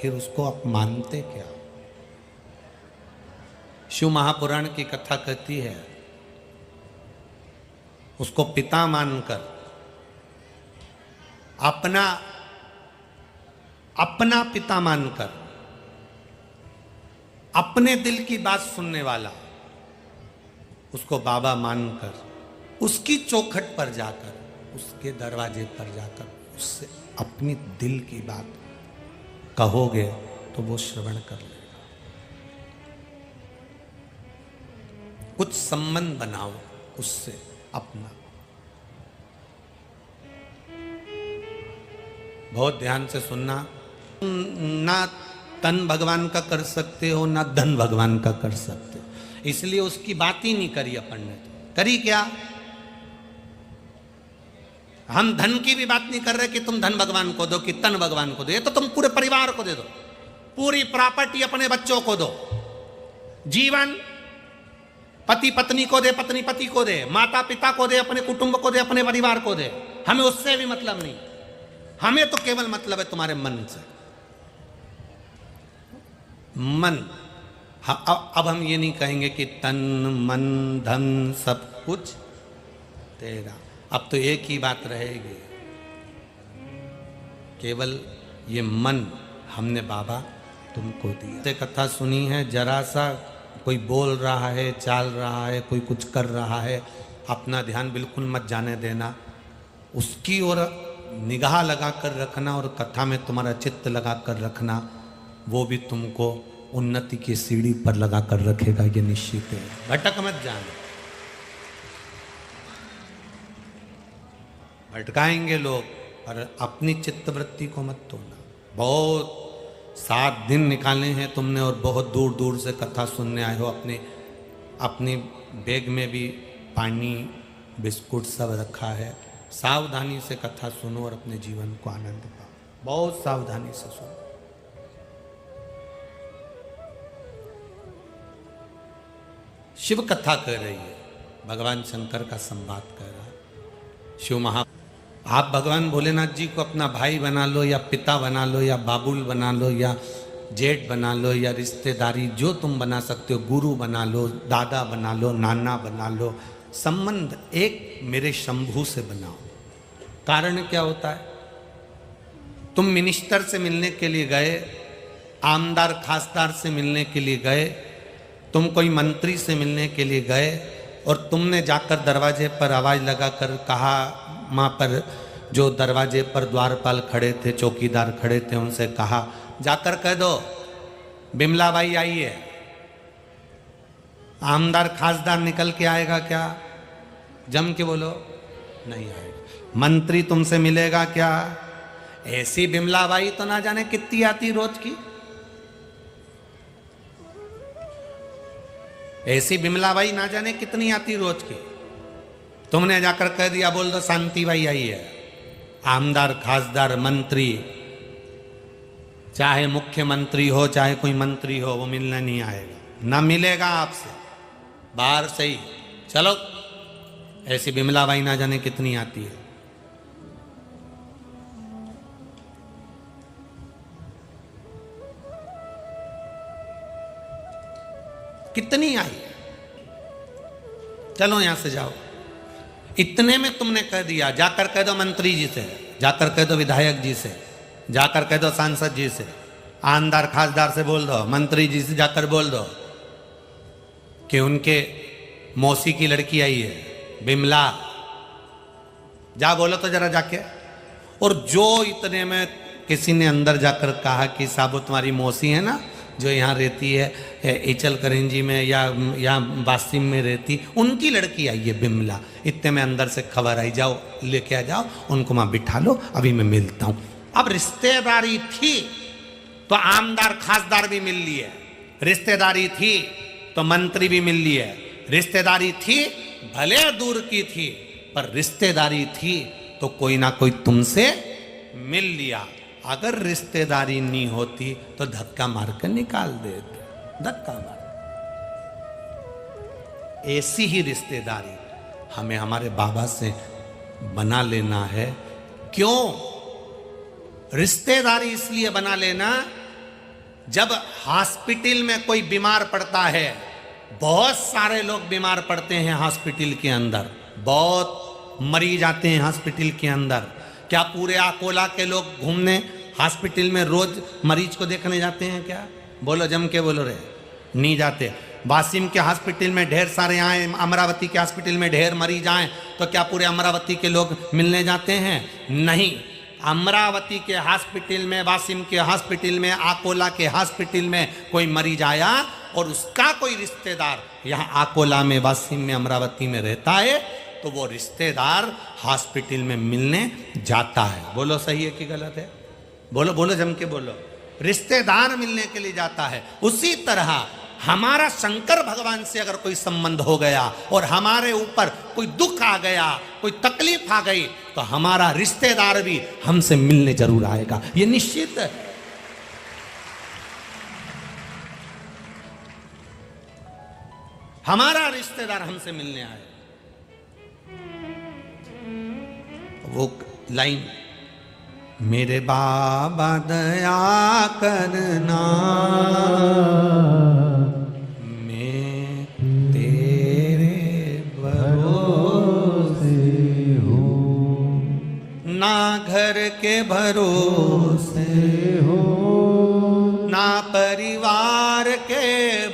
फिर उसको आप मानते क्या? शिव महापुराण की कथा कहती है, उसको पिता मानकर अपना पिता मानकर, अपने दिल की बात सुनने वाला, उसको बाबा मानकर उसकी चौखट पर जाकर, उसके दरवाजे पर जाकर उससे अपनी दिल की बात कहोगे तो वो श्रवण कर लेगा। कुछ संबंध बनाओ उससे अपना। बहुत ध्यान से सुनना। ना तन भगवान का कर सकते हो, ना धन भगवान का कर सकते हो, इसलिए उसकी बात ही नहीं करी अपन ने। करी क्या? हम धन की भी बात नहीं कर रहे कि तुम धन भगवान को दो कि तन भगवान को दो, ये तो तुम पूरे परिवार को दे दो, पूरी प्रॉपर्टी अपने बच्चों को दो, जीवन पति पत्नी को दे, पत्नी पति को दे, माता पिता को दे, अपने कुटुंब को दे, अपने परिवार को दे। हमें उससे भी मतलब नहीं, हमें तो केवल मतलब है तुम्हारे मन से। मन। अब हम ये नहीं कहेंगे कि तन मन धन सब कुछ तेरा, अब तो एक ही बात रहेगी, केवल ये मन हमने बाबा तुमको दिया। से कथा सुनी है, जरा सा कोई बोल रहा है, चाल रहा है, कोई कुछ कर रहा है, अपना ध्यान बिल्कुल मत जाने देना, उसकी ओर निगाह लगा कर रखना और कथा में तुम्हारा चित्त लगा कर रखना, वो भी तुमको उन्नति की सीढ़ी पर लगा कर रखेगा, ये निश्चित है। भटक मत जाना, भटकाएंगे लोग, पर अपनी चित्तवृत्ति को मत तोड़ना। बहुत 7 दिन निकाले हैं तुमने और बहुत दूर दूर से कथा सुनने आए हो। अपनी बैग में भी पानी बिस्कुट सब रखा है। सावधानी से कथा सुनो और अपने जीवन को आनंद पाओ, बहुत सावधानी से सुनो। शिव कथा कह रही है, भगवान शंकर का संवाद कह रहा है। शिव महा, आप भगवान भोलेनाथ जी को अपना भाई बना लो या पिता बना लो या बाबुल बना लो या जेठ बना लो या रिश्तेदारी जो तुम बना सकते हो, गुरु बना लो, दादा बना लो, नाना बना लो, संबंध एक मेरे शंभू से बनाओ। कारण क्या होता है? तुम मिनिस्टर से मिलने के लिए गए, आमदार खासदार से मिलने के लिए गए, तुम कोई मंत्री से मिलने के लिए गए और तुमने जाकर दरवाजे पर आवाज लगाकर कहा, वहाँ पर जो दरवाजे पर द्वारपाल खड़े थे, चौकीदार खड़े थे, उनसे कहा जाकर कह दो बिमला बाई आई है। आमदार खासदार निकल के आएगा क्या? जम के बोलो, नहीं आएगा। मंत्री तुमसे मिलेगा क्या? ऐसी बिमला बाई तो ना जाने कितनी आती रोज की, ऐसी बिमला बाई ना जाने कितनी आती रोज की। तुमने जाकर कह दिया, बोल दो शांति बाई आई है। आमदार खासदार मंत्री, चाहे मुख्यमंत्री हो चाहे कोई मंत्री हो, वो मिलने नहीं आएगा, ना मिलेगा आपसे, बाहर से ही चलो। ऐसी बिमला बाई ना जाने कितनी आती है। कितनी आई? चलो यहां से जाओ। इतने में तुमने कह दिया, जाकर कह दो मंत्री जी से, जाकर कह दो विधायक जी से, जाकर कह दो सांसद जी से, आमदार खासदार से बोल दो, मंत्री जी से जाकर बोल दो कि उनके मौसी की लड़की आई है बिमला, जा बोलो तो जरा जाके। और जो इतने में किसी ने अंदर जाकर कहा कि साबु तुम्हारी मौसी है ना जो यहाँ रहती है एचल करेंजी में या वासिम में रहती, उनकी लड़की आई है बिमला। इतने में अंदर से खबर आई, जाओ लेके आ जाओ, उनको वहाँ बिठा लो, अभी मैं मिलता हूँ। अब रिश्तेदारी थी तो आमदार खासदार भी मिल लिए, रिश्तेदारी थी तो मंत्री भी मिल लिए, रिश्तेदारी थी भले दूर की थी पर रिश्तेदारी थी तो कोई ना कोई तुमसे मिल लिया। अगर रिश्तेदारी नहीं होती तो धक्का मारकर निकाल देते, धक्का मार। ऐसी ही रिश्तेदारी हमें हमारे बाबा से बना लेना है। क्यों रिश्तेदारी इसलिए बना लेना जब हॉस्पिटल में कोई बीमार पड़ता है, बहुत सारे लोग बीमार पड़ते हैं हॉस्पिटल के अंदर, बहुत मरीज आते हैं हॉस्पिटल के अंदर। क्या पूरे अकोला के लोग घूमने हॉस्पिटल में रोज मरीज को देखने जाते हैं क्या? बोलो, जम के बोलो रे, नहीं जाते। वासिम के हॉस्पिटल में ढेर सारे आए, अमरावती के हॉस्पिटल में ढेर मरीज आए, तो क्या पूरे अमरावती के लोग मिलने जाते हैं? नहीं। अमरावती के हॉस्पिटल में, वासिम के हॉस्पिटल में, अकोला के हॉस्पिटल में कोई मरीज आया और उसका कोई रिश्तेदार यहाँ अकोला में, वासिम में, अमरावती में रहता है, तो वो रिश्तेदार हॉस्पिटल में मिलने जाता है। बोलो सही है कि गलत है? बोलो बोलो, जम के बोलो। रिश्तेदार मिलने के लिए जाता है। उसी तरह हमारा शंकर भगवान से अगर कोई संबंध हो गया और हमारे ऊपर कोई दुख आ गया, कोई तकलीफ आ गई, तो हमारा रिश्तेदार भी हमसे मिलने जरूर आएगा, ये निश्चित है। हमारा रिश्तेदार हमसे मिलने आए। वो लाइन, मेरे बाबा दया करना, मैं तेरे भरोसे हूँ, ना घर के भरोसे हो, ना परिवार के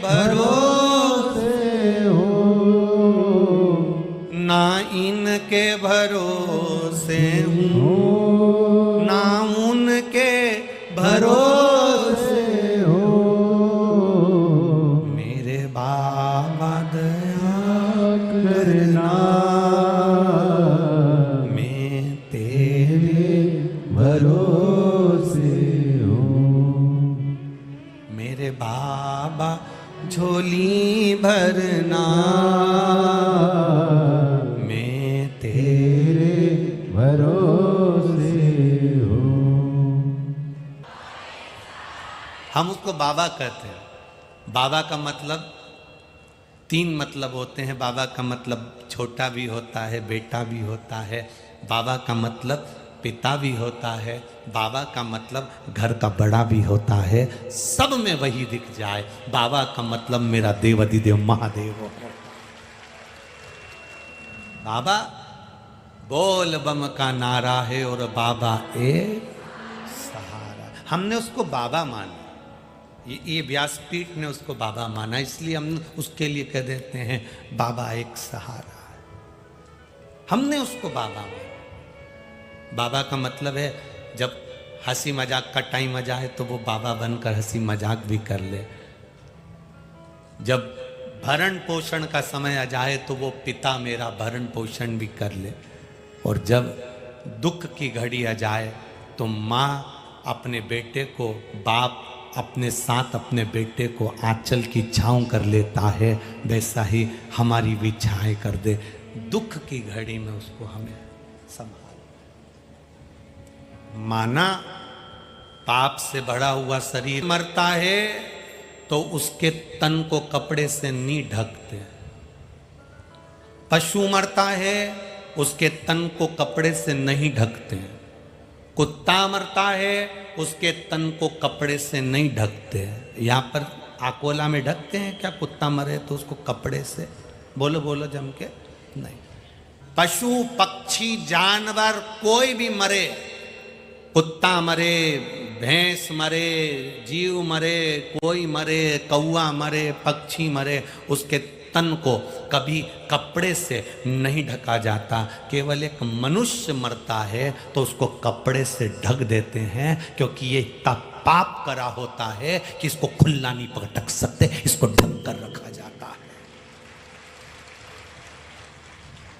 भरोसे हो, ना इनके भरोसे हूँ, ना उनके भरोसे हो, मेरे बाबा दया करना, मैं तेरे भरोसे हूँ, मेरे बाबा झोली भरना, मैं तेरे भरोसे हूँ। हम उसको बाबा कहते हैं। बाबा का मतलब 3 मतलब होते हैं। बाबा का मतलब छोटा भी होता है, बेटा भी होता है। बाबा का मतलब पिता भी होता है। बाबा का मतलब घर का बड़ा भी होता है। सब में वही दिख जाए। बाबा का मतलब मेरा देवाधिदेव महादेव हो। बाबा बोल बम का नारा है और बाबा एक सहारा। हमने उसको बाबा माना, ये व्यासपीठ ने उसको बाबा माना, इसलिए हम उसके लिए कह देते हैं बाबा एक सहारा है। हमने उसको बाबा माना। बाबा का मतलब है जब हंसी मजाक का टाइम आ जाए तो वो बाबा बनकर हंसी मजाक भी कर ले। जब भरण पोषण का समय आ जाए तो वो पिता मेरा भरण पोषण भी कर ले। और जब दुख की घड़ी आ जाए तो माँ अपने बेटे को, बाप अपने साथ अपने बेटे को आंचल की छाँव कर लेता है, वैसा ही हमारी भी छाएं कर दे। दुख की घड़ी में उसको हमें संभाल। माना पाप से भरा हुआ शरीर मरता है तो उसके तन को कपड़े से नहीं ढकते। पशु मरता है उसके तन को कपड़े से नहीं ढकते। कुत्ता मरता है उसके तन को कपड़े से नहीं ढकते। यहाँ पर अकोला में ढकते हैं क्या? कुत्ता मरे तो उसको कपड़े से, बोलो बोलो जम के, नहीं। पशु पक्षी जानवर कोई भी मरे, कुत्ता मरे, भैंस मरे, जीव मरे, कोई मरे, कौवा मरे, पक्षी मरे, उसके तन को कभी कपड़े से नहीं ढका जाता। केवल एक मनुष्य मरता है तो उसको कपड़े से ढक देते हैं, क्योंकि ये इतना पाप करा होता है कि इसको खुला नहीं पटक सकते, इसको ढक कर रखा जाता है।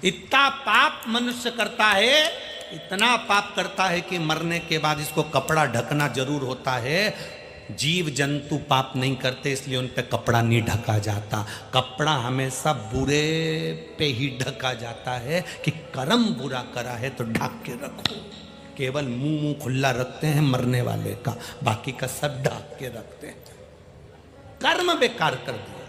इतना पाप मनुष्य करता है, इतना पाप करता है कि मरने के बाद इसको कपड़ा ढकना जरूर होता है। जीव जंतु पाप नहीं करते, इसलिए उन पे कपड़ा नहीं ढका जाता। कपड़ा हमेशा बुरे पे ही ढका जाता है कि कर्म बुरा करा है तो ढक के रखो। केवल मुंह खुला रखते हैं मरने वाले का, बाकी का सब ढक के रखते हैं। कर्म बेकार कर दिया।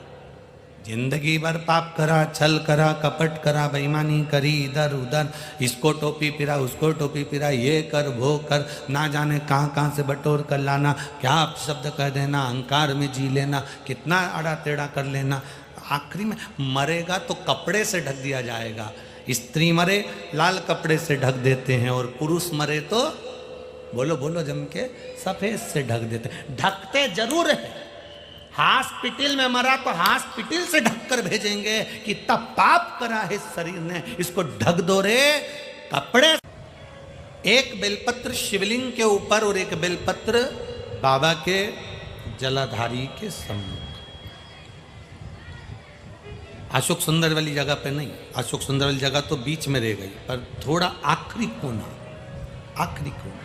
जिंदगी भर पाप करा, छल करा, कपट करा, बेईमानी करी इधर उधर, इसको टोपी पिरा, उसको टोपी पिरा, ये कर वो कर, ना जाने कहाँ कहाँ से बटोर कर लाना, क्या शब्द कह देना, अहंकार में जी लेना, कितना आड़ा टेढ़ा कर लेना। आखिरी में मरेगा तो कपड़े से ढक दिया जाएगा। स्त्री मरे लाल कपड़े से ढक देते हैं, और पुरुष मरे तो बोलो बोलो जम के सफेद से ढक देते हैं। ढकते जरूर है, हॉस्पिटल में मरा तो हॉस्पिटल से ढककर भेजेंगे कि तब पाप करा है शरीर ने, इसको ढक दो रे कपड़े। एक बेलपत्र शिवलिंग के ऊपर और एक बेलपत्र बाबा के जलाधारी के सम्मुख। अशोक सुंदर वाली जगह पे नहीं, अशोक सुंदर वाली जगह तो बीच में रह गई, पर थोड़ा आखिरी कोना, आखिरी कोना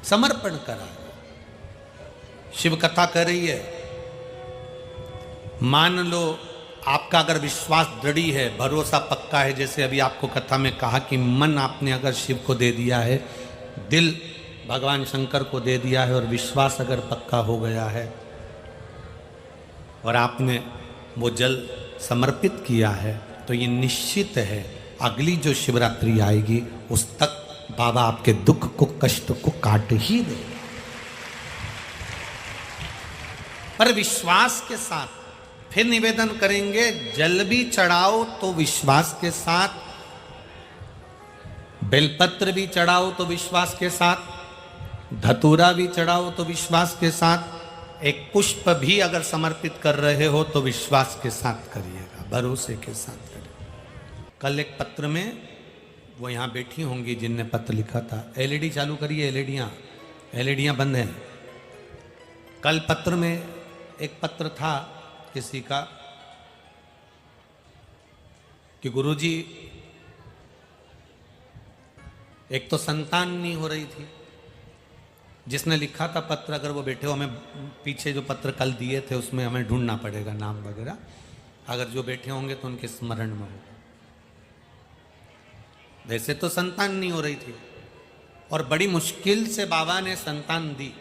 समर्पण करा। शिव कथा कर रही है, मान लो आपका अगर विश्वास दृढ़ी है, भरोसा पक्का है, जैसे अभी आपको कथा में कहा कि मन आपने अगर शिव को दे दिया है, दिल भगवान शंकर को दे दिया है, और विश्वास अगर पक्का हो गया है और आपने वो जल समर्पित किया है, तो ये निश्चित है अगली जो शिवरात्रि आएगी उस तक बाबा आपके दुख को, कष्ट को काट ही देगा। पर विश्वास के साथ फिर निवेदन करेंगे, जल भी चढ़ाओ तो विश्वास के साथ, बेलपत्र भी चढ़ाओ तो विश्वास के साथ, धतूरा भी चढ़ाओ तो विश्वास के साथ, एक पुष्प भी अगर समर्पित कर रहे हो तो विश्वास के साथ करिएगा, भरोसे के साथ करिएगा। कल एक पत्र में, वो यहाँ बैठी होंगी जिनने पत्र लिखा था, एलईडी चालू करिए, एलईडियाँ बंद हैं। कल पत्र में एक पत्र था किसी का कि गुरुजी एक तो संतान नहीं हो रही थी, जिसने लिखा था पत्र, अगर वो बैठे हो, हमें पीछे जो पत्र कल दिए थे उसमें हमें ढूंढना पड़ेगा नाम वगैरह, अगर जो बैठे होंगे तो उनके स्मरण में हो। वैसे तो संतान नहीं हो रही थी और बड़ी मुश्किल से बाबा ने संतान दी,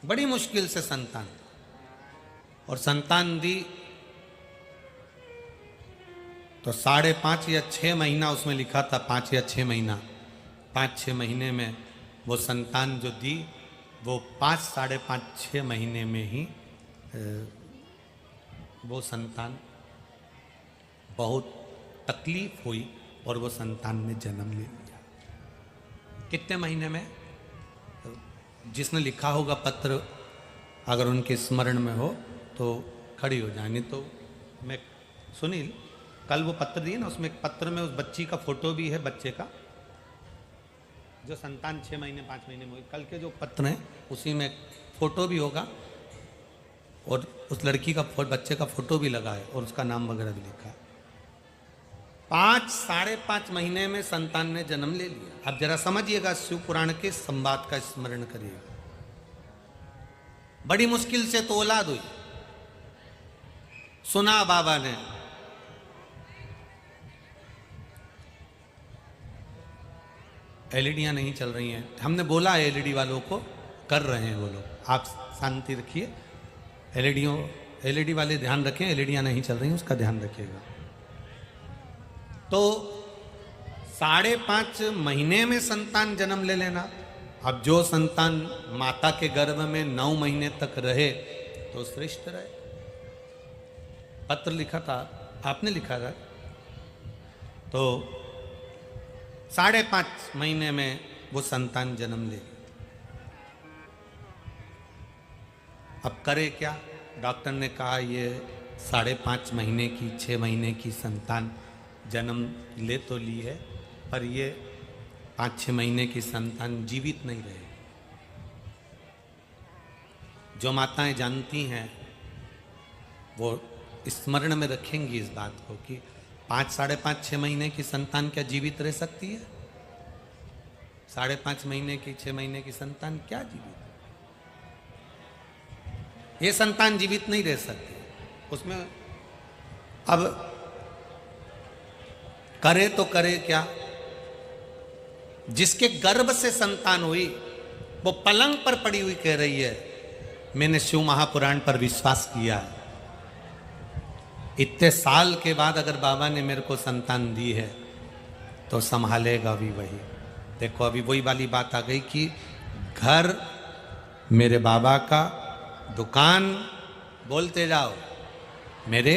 बड़ी मुश्किल से संतान, और संतान दी तो 5.5 या 6 महीना उसमें लिखा था, 5 या 6 महीना, 5-6 महीने में वो संतान जो दी वो 5, 5.5, 6 महीने में ही वो संतान बहुत तकलीफ हुई और वो संतान ने जन्म ले लिया। कितने महीने में? जिसने लिखा होगा पत्र, अगर उनके स्मरण में हो तो खड़ी हो जाए, नहीं तो मैं, सुनील कल वो पत्र दिए ना, उसमें एक पत्र में उस बच्ची का फोटो भी है, बच्चे का जो संतान 6 महीने 5 महीने में हुई, कल के जो पत्र हैं उसी में फोटो भी होगा और उस लड़की का बच्चे का फोटो भी लगा है और उसका नाम वगैरह भी लिखा है। 5, 5.5 महीने में संतान ने जन्म ले लिया। अब जरा समझिएगा, शिव पुराण के संवाद का स्मरण करिएगा। बड़ी मुश्किल से तो औलाद हुई, सुना बाबा ने, एलईडियां नहीं चल रही हैं, हमने बोला एलईडी वालों को, कर रहे हैं वो लोग, आप शांति रखिए, एलईडी वाले ध्यान रखें, एलईडियां नहीं चल रही हैं उसका ध्यान रखिएगा। तो 5.5 महीने में संतान जन्म ले लेना। अब जो संतान माता के गर्भ में 9 महीने तक रहे तो श्रेष्ठ रहे। पत्र लिखा था, आपने लिखा था, तो 5.5 महीने में वो संतान जन्म ले। अब करे क्या? डॉक्टर ने कहा ये 5.5 महीने की, 6 महीने की संतान जन्म ले तो ली है, पर ये 5-6 महीने की संतान जीवित नहीं रहे। जो माताएं जानती हैं वो स्मरण में रखेंगी इस बात को कि 5, 5.5-6 महीने की संतान क्या जीवित रह सकती है? 5.5 महीने की, 6 महीने की संतान क्या जीवित? ये संतान जीवित नहीं रह सकती उसमें। अब करे तो करे क्या? जिसके गर्भ से संतान हुई वो पलंग पर पड़ी हुई कह रही है मैंने शिव महापुराण पर विश्वास किया है। इतने साल के बाद अगर बाबा ने मेरे को संतान दी है तो संभालेगा भी वही। देखो अभी वही वाली बात आ गई कि घर मेरे बाबा का, दुकान बोलते जाओ मेरे